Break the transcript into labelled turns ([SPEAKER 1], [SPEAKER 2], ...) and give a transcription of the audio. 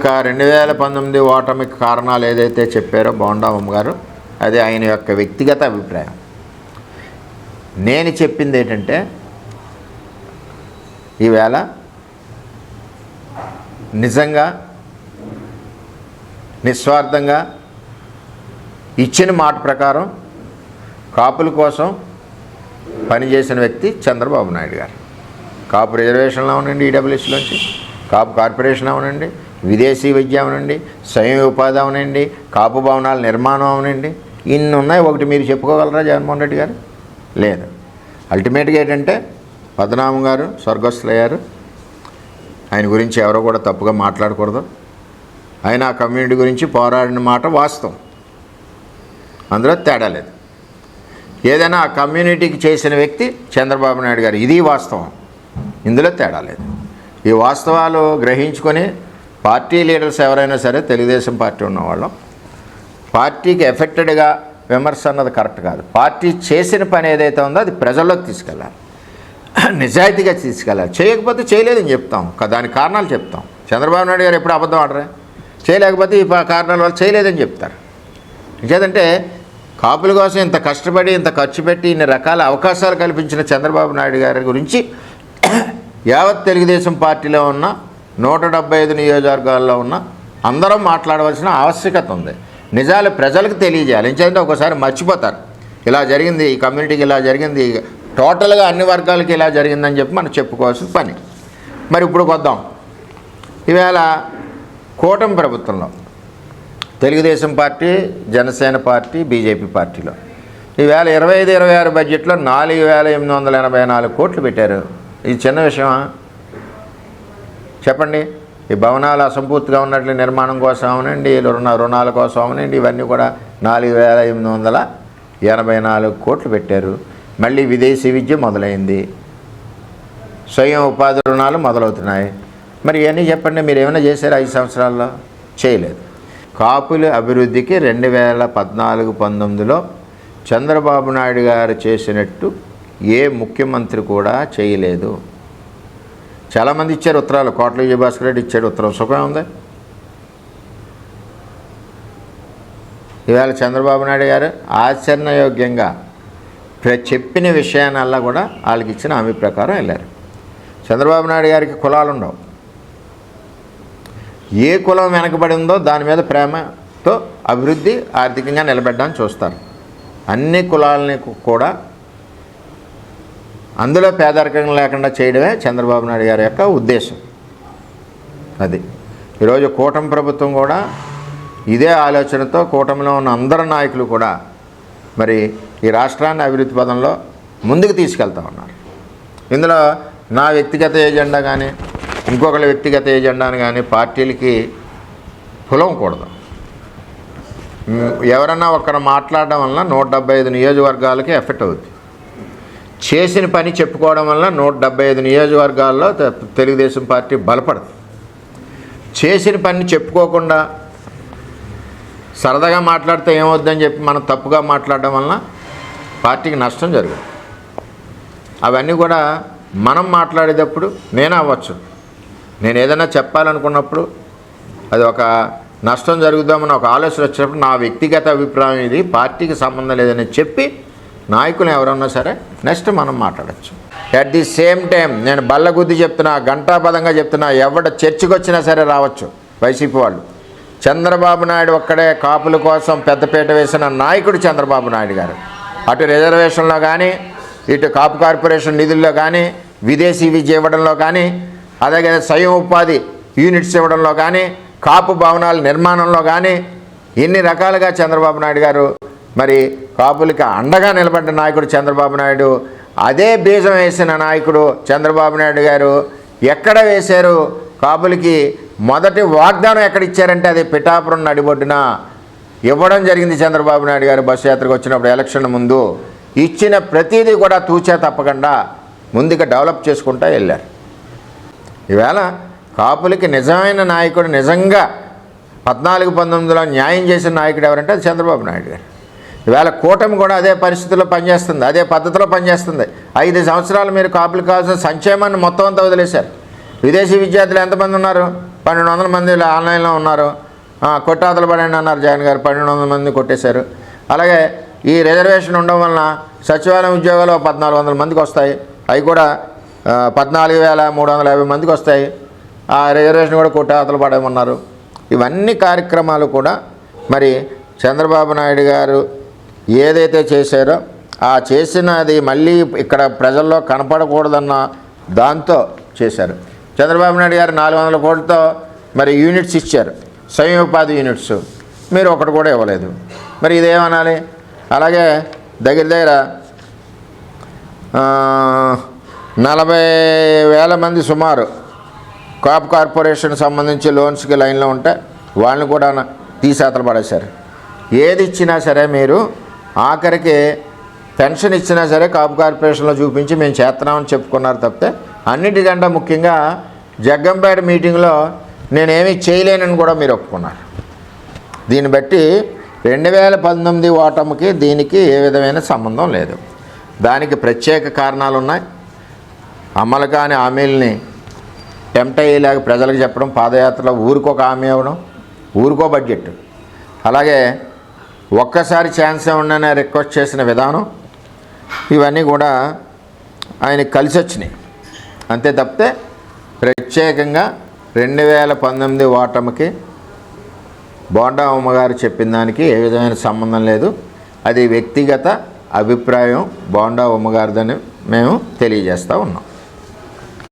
[SPEAKER 1] 2019 ఓటమికి కారణాలు ఏదైతే చెప్పారో బోండామ్మ గారు, అది ఆయన యొక్క వ్యక్తిగత అభిప్రాయం. నేను చెప్పింది ఏంటంటే, ఈవేళ నిజంగా నిస్వార్థంగా ఇచ్చిన మాట ప్రకారం కాపుల కోసం పనిచేసిన వ్యక్తి చంద్రబాబు నాయుడు గారు. కాపు రిజర్వేషన్లో అవునండి, ఈడబ్ల్యూఎస్లోంచి కాపు కార్పొరేషన్ అవునండి, విదేశీ విద్య అవునండి, స్వయం ఉపాధి అవునండి, కాపు భవనాల నిర్మాణం అవునండి, ఇన్ని ఉన్నాయి. ఒకటి మీరు చెప్పుకోగలరా జగన్మోహన్ రెడ్డి గారు? లేదు. అల్టిమేట్గా ఏంటంటే, పద్మనాభం గారు స్వర్గస్థులయ్యారు. ఆయన గురించి ఎవరో కూడా తప్పుగా మాట్లాడకూడదు. ఆయన ఆ కమ్యూనిటీ గురించి పోరాడిన మాట వాస్తవం, అందులో తేడా లేదు. ఏదైనా ఆ కమ్యూనిటీకి చేసిన వ్యక్తి చంద్రబాబు నాయుడు గారు, ఇది వాస్తవం, ఇందులో తేడా లేదు. ఈ వాస్తవాలు గ్రహించుకొని పార్టీ లీడర్స్ ఎవరైనా సరే, తెలుగుదేశం పార్టీ ఉన్నవాళ్ళం, పార్టీకి ఎఫెక్టెడ్గా విమర్శ అన్నది కరెక్ట్ కాదు. పార్టీ చేసిన పని ఏదైతే ఉందో అది ప్రజల్లోకి తీసుకెళ్ళాలి, నిజాయితీగా తీసుకెళ్ళాలి. చేయకపోతే చేయలేదని చెప్తాం, దానికి కారణాలు చెప్తాం. చంద్రబాబు నాయుడు గారు ఎప్పుడు అబద్ధం ఆడరే, చేయలేకపోతే ఈ కారణాల వల్ల చేయలేదని చెప్తారు. ఇంకేదంటే, కాపుల కోసం ఇంత కష్టపడి ఇంత ఖర్చు పెట్టి ఇన్ని రకాల అవకాశాలు కల్పించిన చంద్రబాబు నాయుడు గారి గురించి యావత్ తెలుగుదేశం పార్టీలో ఉన్న 175 నియోజకవర్గాల్లో ఉన్న అందరం మాట్లాడవలసిన ఆవశ్యకత ఉంది. నిజాలు ప్రజలకు తెలియజేయాలి. ఎందుకంటే ఒకసారి మర్చిపోతారు, ఇలా జరిగింది, ఈ కమ్యూనిటీకి ఇలా జరిగింది, టోటల్గా అన్ని వర్గాలకి ఇలా జరిగిందని చెప్పి మనం చెప్పుకోవాల్సిన పని. మరి ఇప్పుడు వద్దాం. ఈవేళ కూటమి ప్రభుత్వంలో Telugu Desam party, Janasena party, BJP పార్టీలో ఈవేళ 25-26 బడ్జెట్లో 4,884 కోట్లు పెట్టారు. ఇది చిన్న విషయమా చెప్పండి? ఈ భవనాలు అసంపూర్తిగా ఉన్నట్లు నిర్మాణం కోసం అవునండి, రుణాల కోసం అవునండి, ఇవన్నీ కూడా 4,884 కోట్లు పెట్టారు. మళ్ళీ విదేశీ విద్య మొదలైంది, స్వయం ఉపాధి రుణాలు మొదలవుతున్నాయి. మరి ఇవన్నీ చెప్పండి, మీరు ఏమైనా చేశారు 5 సంవత్సరాల్లో? చేయలేదు. కాపుల అభివృద్ధికి 2014-19లో చంద్రబాబు నాయుడు గారు చేసినట్టు ఏ ముఖ్యమంత్రి కూడా చేయలేదు. చాలామంది ఇచ్చారు ఉత్తరాలు, కోట్ల విజయభాస్కర్ రెడ్డి ఇచ్చాడు ఉత్తరం, సుఖం ఉంది. ఈవేళ చంద్రబాబు నాయుడు గారు ఆచరణయోగ్యంగా చెప్పిన విషయానల్లా కూడా వాళ్ళకి ఇచ్చిన హామీ ప్రకారం వెళ్ళారు. చంద్రబాబు నాయుడు గారికి కులాలు ఉండవు. ఏ కులం వెనకబడి ఉందో దాని మీద ప్రేమతో అభివృద్ధి ఆర్థికంగా నిలబెట్టడానికి చూస్తారు. అన్ని కులాలని కూడా అందులో పేదరికం లేకుండా చేయడమే చంద్రబాబు నాయుడు గారి యొక్క ఉద్దేశం. అది ఈరోజు కూటమి ప్రభుత్వం కూడా ఇదే ఆలోచనతో, కూటమిలో ఉన్న అందరు నాయకులు కూడా మరి ఈ రాష్ట్రాన్ని అభివృద్ధి పదంలో ముందుకు తీసుకెళ్తా ఉన్నారు. ఇందులో నా వ్యక్తిగత ఏజెండా కానీ ఇంకొకళ్ళ వ్యక్తిగత ఏజెండాని కానీ పార్టీలకి పొలవకూడదు. ఎవరన్నా ఒక్కరు మాట్లాడడం వలన 175 నియోజకవర్గాలకి ఎఫెక్ట్ అవుతుంది. చేసిన పని చెప్పుకోవడం వల్ల 175 నియోజకవర్గాల్లో తెలుగుదేశం పార్టీ బలపడదు. చేసిన పని చెప్పుకోకుండా సరదాగా మాట్లాడితే ఏమవుద్దని చెప్పి మనం తప్పుగా మాట్లాడడం వలన పార్టీకి నష్టం జరుగుతుంది. అవన్నీ కూడా మనం మాట్లాడేటప్పుడు నేను అవ్వచ్చు, నేను ఏదైనా చెప్పాలనుకున్నప్పుడు అది ఒక నష్టం జరుగుదామని ఒక ఆలోచన వచ్చినప్పుడు నా వ్యక్తిగత అభిప్రాయం ఇది, పార్టీకి సంబంధం లేదని చెప్పి నాయకులు ఎవరన్నా సరే నెక్స్ట్ మనం మాట్లాడచ్చు. అట్ ది సేమ్ టైం నేను బల్లగుద్ది చెప్తున్నా, గంటాపదంగా చెప్తున్నా, ఎవడ చర్చకు వచ్చినా సరే రావచ్చు వైసీపీ వాళ్ళు. చంద్రబాబు నాయుడు ఒక్కడే కాపుల కోసం పెద్దపీట వేసిన నాయకుడు చంద్రబాబు నాయుడు గారు. అటు రిజర్వేషన్లో కానీ, ఇటు కాపు కార్పొరేషన్ నిధుల్లో కానీ, విదేశీ విద్య ఇవ్వడంలో కానీ, అలాగే స్వయం ఉపాధి యూనిట్స్ ఇవ్వడంలో కానీ, కాపు భవనాల నిర్మాణంలో కానీ, ఎన్ని రకాలుగా చంద్రబాబు నాయుడు గారు మరి కాపులకి అండగా నిలబడ్డ నాయకుడు చంద్రబాబు నాయుడు. అదే బీజం వేసిన నాయకుడు చంద్రబాబు నాయుడు గారు ఎక్కడ వేశారు? కాపులకి మొదటి వాగ్దానం ఎక్కడ ఇచ్చారంటే అది పిఠాపురం నడిబొడ్డున ఇవ్వడం జరిగింది. చంద్రబాబు నాయుడు గారు బస్సు యాత్రకు వచ్చినప్పుడు ఎలక్షన్ ముందు ఇచ్చిన ప్రతిదీ కూడా తూచా తప్పకుండా ముందుగా డెవలప్ చేసుకుంటూ వెళ్ళారు. ఈవేళ కాపులకి నిజమైన నాయకుడు, నిజంగా 14-19లో న్యాయం చేసిన నాయకుడు ఎవరంటే అది చంద్రబాబు నాయుడు గారు. ఈవేళ కూటమి కూడా అదే పరిస్థితుల్లో పనిచేస్తుంది, అదే పద్ధతిలో పనిచేస్తుంది. 5 సంవత్సరాలు మీరు కాపులకు కావాల్సిన సంక్షేమాన్ని మొత్తం అంతా వదిలేశారు. విదేశీ విద్యార్థులు ఎంతమంది ఉన్నారు? 1200 మంది ఆన్లైన్లో ఉన్నారు, కొట్టాతలు పడండి అన్నారు జగన్ గారు, 1200 మంది కొట్టేశారు. అలాగే ఈ రిజర్వేషన్ ఉండడం వలన సచివాలయం ఉద్యోగాలు 1400 మందికి వస్తాయి, అవి కూడా 14,350 మందికి వస్తాయి. ఆ రిజర్వేషన్ కూడా కొట్టాతలు పడమన్నారు. ఇవన్నీ కార్యక్రమాలు కూడా మరి చంద్రబాబు నాయుడు గారు ఏదైతే చేశారో ఆ చేసినది మళ్ళీ ఇక్కడ ప్రజల్లో కనపడకూడదన్న దాంతో చేశారు. చంద్రబాబు నాయుడు గారు 400 కోట్లతో మరి యూనిట్స్ ఇచ్చారు, స్వయం ఉపాధి యూనిట్స్, మీరు ఒకటి కూడా ఇవ్వలేదు. మరి ఇదేమనాలి? అలాగే దగ్గర 40,000 మంది సుమారు కాపు కార్పొరేషన్ సంబంధించి లోన్స్కి లైన్లో ఉంటే వాళ్ళని కూడా తీసేతలు పడేశారు. ఏది ఇచ్చినా సరే మీరు ఆఖరికి పెన్షన్ ఇచ్చినా సరే కాపు కార్పొరేషన్లో చూపించి మేము చేస్తున్నామని చెప్పుకున్నారు తప్పితే అన్నిటికంటే ముఖ్యంగా జగ్గంపేట మీటింగ్లో నేనేమీ చేయలేనని కూడా మీరు ఒప్పుకున్నారు. దీన్ని బట్టి 2019 ఓటమికి దీనికి ఏ విధమైన సంబంధం లేదు. దానికి ప్రత్యేక కారణాలు ఉన్నాయి. అమలు కాని హామీలని టెంప్ట్ అయ్యేలాగా ప్రజలకు చెప్పడం, పాదయాత్రలో ఊరికొక హామీ ఇవ్వడం, ఊరికో బడ్జెట్, అలాగే ఒక్కసారి ఛాన్స్ ఇవ్వండి రిక్వెస్ట్ చేసిన విధానం, ఇవన్నీ కూడా ఆయనకి కలిసి వచ్చినాయి. అంతే తప్పితే ప్రత్యేకంగా 2019 ఓటమికి బోండా ఉమ్మగారు చెప్పిన దానికి ఏ విధమైన సంబంధం లేదు. అది వ్యక్తిగత అభిప్రాయం బోండా ఉమ్మగారిదని మేము తెలియజేస్తూ ఉన్నాం.